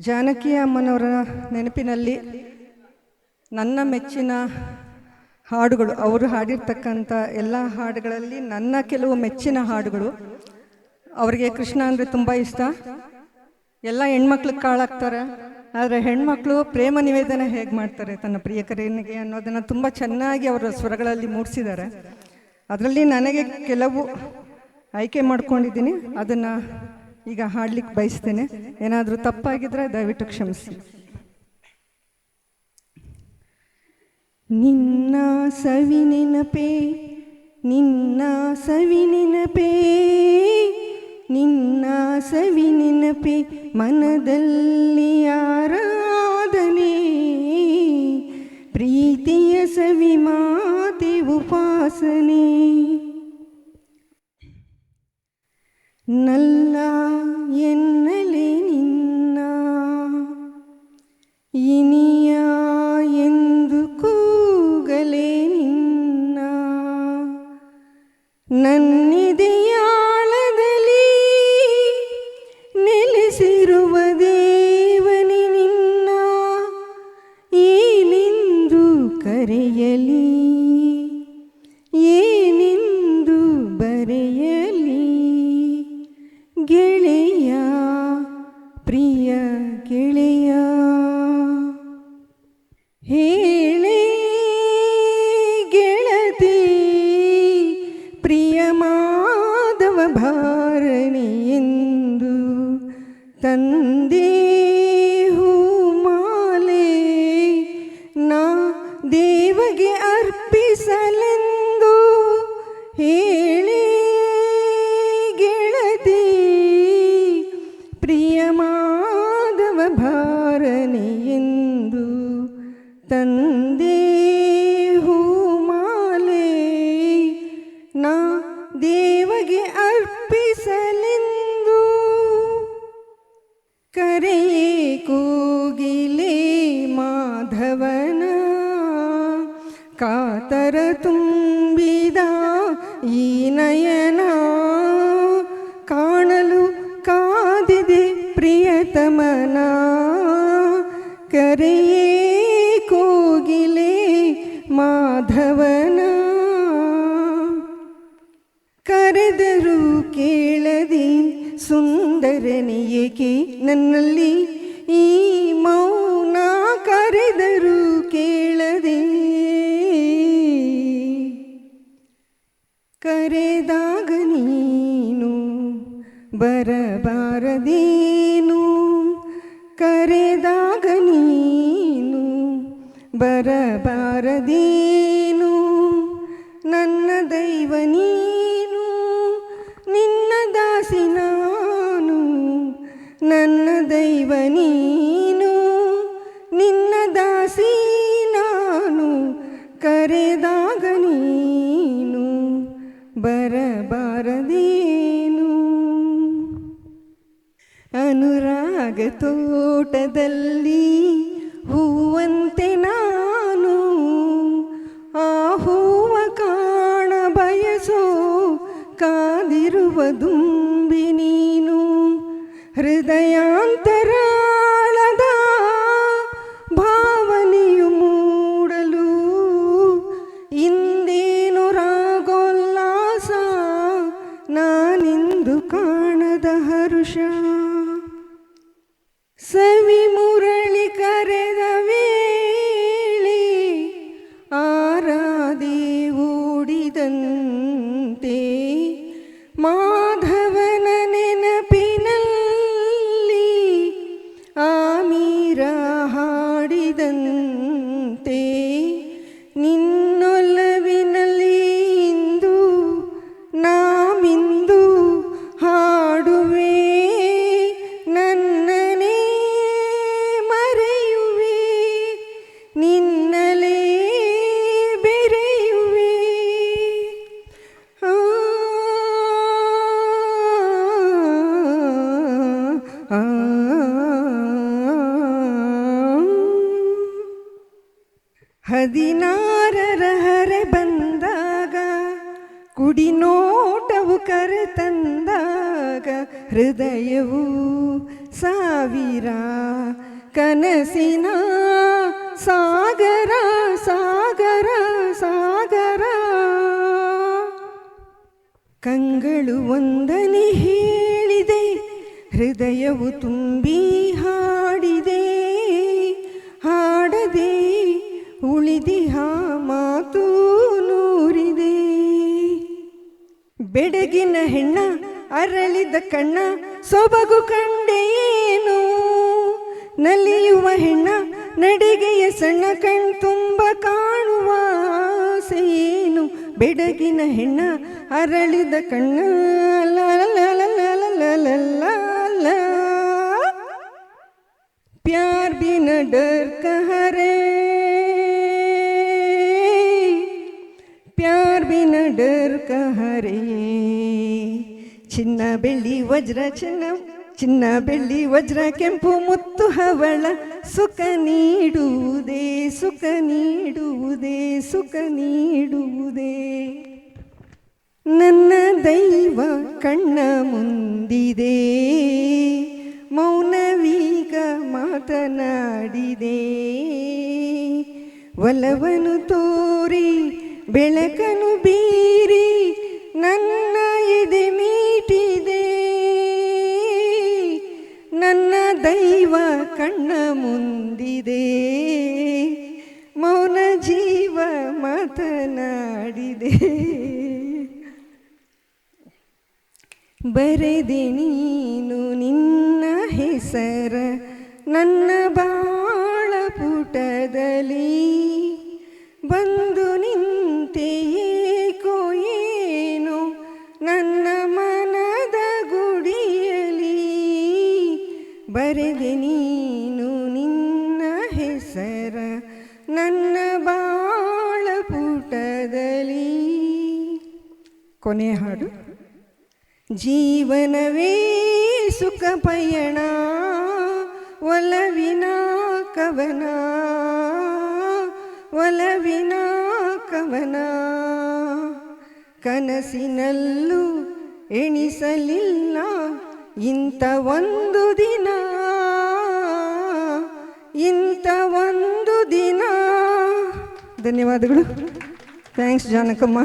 ಜಾನಕಿ ಅಮ್ಮನವರ ನೆನಪಿನಲ್ಲಿ ನನ್ನ ಮೆಚ್ಚಿನ ಹಾಡುಗಳು, ಅವರು ಹಾಡಿರ್ತಕ್ಕಂಥ ಎಲ್ಲ ಹಾಡುಗಳಲ್ಲಿ ನನ್ನ ಕೆಲವು ಮೆಚ್ಚಿನ ಹಾಡುಗಳು. ಅವರಿಗೆ ಕೃಷ್ಣ ಅಂದರೆ ತುಂಬ ಇಷ್ಟ. ಎಲ್ಲ ಹೆಣ್ಮಕ್ಳು ಕಾಳಾಗ್ತಾರೆ, ಆದರೆ ಹೆಣ್ಮಕ್ಳು ಪ್ರೇಮ ನಿವೇದನೆ ಹೇಗೆ ಮಾಡ್ತಾರೆ ತನ್ನ ಪ್ರಿಯಕರನಿಗೆ ಅನ್ನೋದನ್ನು ತುಂಬ ಚೆನ್ನಾಗಿ ಅವರ ಸ್ವರಗಳಲ್ಲಿ ಮೂಡಿಸಿದ್ದಾರೆ. ಅದರಲ್ಲಿ ನನಗೆ ಕೆಲವು ಆಯ್ಕೆ ಮಾಡ್ಕೊಂಡಿದ್ದೀನಿ, ಅದನ್ನು ಈಗ ಹಾಡ್ಲಿಕ್ಕೆ ಬಯಸ್ತೇನೆ. ಏನಾದರೂ ತಪ್ಪಾಗಿದ್ರೆ ದಯವಿಟ್ಟು ಕ್ಷಮಿಸಿ. ನಿನ್ನ ಸವಿ ನೆನಪೇ, ನಿನ್ನ ಸವಿ ನೆನಪೇ, ನಿನ್ನ ಸವಿ ನೆನಪೇ ಮನದಲ್ಲಿ ಆರಾಧನೆ, ಪ್ರೀತಿಯ ಸವಿ ಮಾತೆ ಉಪಾಸನೆ. ನಲ್ಲ ಎನ್ನಲೆ ನಿನ್ನ ಇನಿಯ ಎಂದು ಕೂಗಲೆ ನಿನ್ನ, ನನ್ನೆದೆಯಾಳದಲ್ಲಿ ನೆಲೆಸಿರುವ ದೇವನಿ ನಿನ್ನ ಏನೆಂದು ಕರೆಯಲಿ, ಏನೆಂದು ಬರೆಯಲಿ. ಗೆಳೆಯ, ಪ್ರಿಯ ಗೆಳೆಯ, ಹೇಳೆ ಗೆಳತಿ, ಪ್ರಿಯ ಮಾಧವ ಭಾರಣಿ ಎಂದು ತಂದೆ ಹೂಮಾಲೆ ನಾ ದೇವಗೆ ಅರ್ಪಿಸಲೆಂದು. ಹೇಳೆ ಗೆಳತಿ, ಪ್ರಿಯ ಮಾಧವ ಭಾರಣಿ ಎಂದು ತಂದೆ ಹೂಮಾಲೆ ನಾ ದೇವಗೆ ಅರ್ಪಿಸಲೆಂದು. ಕರೆಯೇ ಕೋಗಿಲೆ ಮಾಧವನ ಕಾತರ ತುಂಬಿದ ಈ ನಯನ, ಕಾಣಲು ಕಾದಿದೆ ಪ್ರಿಯತಮನ. ಕರೆಯೇ ಕೋಗಿಲೆ ಮಾಧವನ, ಕರೆದರೂ ಕೇಳದೆ ಸುಂದರನೆ ಏಕೆ ನನ್ನಲ್ಲಿ ಈ ಮೌನ. ಕರೆದರೂ ಕೇಳದೆ, ಕರೆದಾಗ ನೀನು ಬರಬಾರದೇನು, ಕರೆದಾಗ ನೀನು ಬರಬಾರದೇನು. ನನ್ನ ದೈವ ನೀನು, ನಿನ್ನ ದಾಸಿ ನಾನು. ನನ್ನ ದೈವ ನೀನು, ನಿನ್ನ ದಾಸಿ ನಾನು. ಕರೆದಾಗ ನೀನು ಬರಬಾರದೇನು. ಅನುರಾಗ ತೋಟದಲ್ಲಿ ಹೂವಂತೆ ನಾನು, ಆ ಹೂವ ಕಾಣ ಬಯಸೋ ಕಾದಿರುವ ದುಂಬಿ ನೀನು. ಹೃದಯಾಂತರಾಳದ ಭಾವನೆಯು ಮೂಡಲು ಇಂದೇನು ರಾಗೋಲ್ಲಾಸ, ನಾನಿಂದು ಕಾಣದ ಹರುಷ. ಸವಿ ಮುರಳಿ ಕರೆದ ವೇಳೆ ಆರಾಧೆ ಓಡಿದಂತೆ, ಮಾಧವನ ನೆನಪಿನಲ್ಲಿ ಆಮೀರ ಹಾಡಿದಂತೆ. ನಿನ್ನೊಲವಿನಲ್ಲಿ ಇಂದು ನಾಮಿಂದು ಹಾಡುವೆ, ನನ್ನನೇ ಮರೆಯುವೆ, ನಿನ್ನಲೇ ಬೆರೆಯುವೆ. ಹದಿನಾರರ ಹರೆ ಬಂದಾಗ, ಕುಡಿನೋಟವು ಕರೆತಂದಾಗ, ಹೃದಯವು ಸಾವಿರ ಕನಸಿನ ಸಾಗರ ಸಾಗರ ಸಾಗರ. ಕಂಗಳು ಒಂದನೆ ಹೇಳಿದೆ, ಹೃದಯವು ತುಂಬಿ ಹಾಡಿದೆ. ಹಾಡದೆ ಉಳಿದಿಹ ಮಾತು ನೂರಿದೆ. ಬೆಡಗಿನ ಹೆಣ್ಣ ಅರಳಿದ ಕಣ್ಣ ಸೊಬಗು ಕಂಡೇನು. ನಲಿಯುವ ಹೆಣ್ಣ ನಡಿಗೆಯ ಸಣ್ಣ ಕಣ್ ತುಂಬ ಕಾಣುವ ಆಸೆಯೇನು. ಬೆಡಗಿನ ಹೆಣ್ಣ ಅರಳಿದ ಕಣ್ಣ प्यार बिना डर कहाँ रे, प्यार बिना डर कहाँ रे. ಚಿನ್ನ ಬೆಳ್ಳಿ ವಜ್ರ ಚಿನ್ನ ಬೆಳ್ಳಿ ವಜ್ರ ಕೆಂಪು ಮುತ್ತು ಹವಳ ಸುಖ ನೀಡುವುದೇ ಸುಖ ನೀಡುವುದೇ ಸುಖ ನೀಡುವುದೇ. ನನ್ನ ದೈವ ಕಣ್ಣ ಮುಂದಿದೆ, ಮೌನವೀಗ ಮಾತನಾಡಿದೆ. ಒಲವನು ತೋರಿ ಬೆಳಕನು ಬೀರಿ ನನ್ನ ಎದೆ ಮೀಟಿದೆ. ನನ್ನ ದೈವ ಕಣ್ಣ ಮುಂದಿದೆ, ಮೌನ ಜೀವ ಮಾತನಾಡಿದೆ. ಬರೆದೆ ನೀನು ನಿನ್ನ ಹೆಸರ ನನ್ನ ಬಾಳ ಪುಟದಲ್ಲಿ. ಬಂದು ನಿಂತೆ ಏಕೋ ಏನು ನನ್ನ ಮನದ ಗುಡಿಯಲಿ. ಬರೆದೆ ನೀನು ನಿನ್ನ ಹೆಸರ ನನ್ನ ಬಾಳ ಪುಟದಲ್ಲಿ. ಕೊನೆಯ ಹಾಡು. ಜೀವನವೇ ಸುಖ ಪಯಣ, ಒಲವಿನ ಕವನ ಒಲವಿನ ಕವನ. ಕನಸಿನಲ್ಲೂ ಎಣಿಸಲಿಲ್ಲ ಇಂಥ ಒಂದು ದಿನ, ಇಂಥ ಒಂದು ದಿನ. ಧನ್ಯವಾದಗಳು. ಥ್ಯಾಂಕ್ಸ್ ಜಾನಕಮ್ಮ.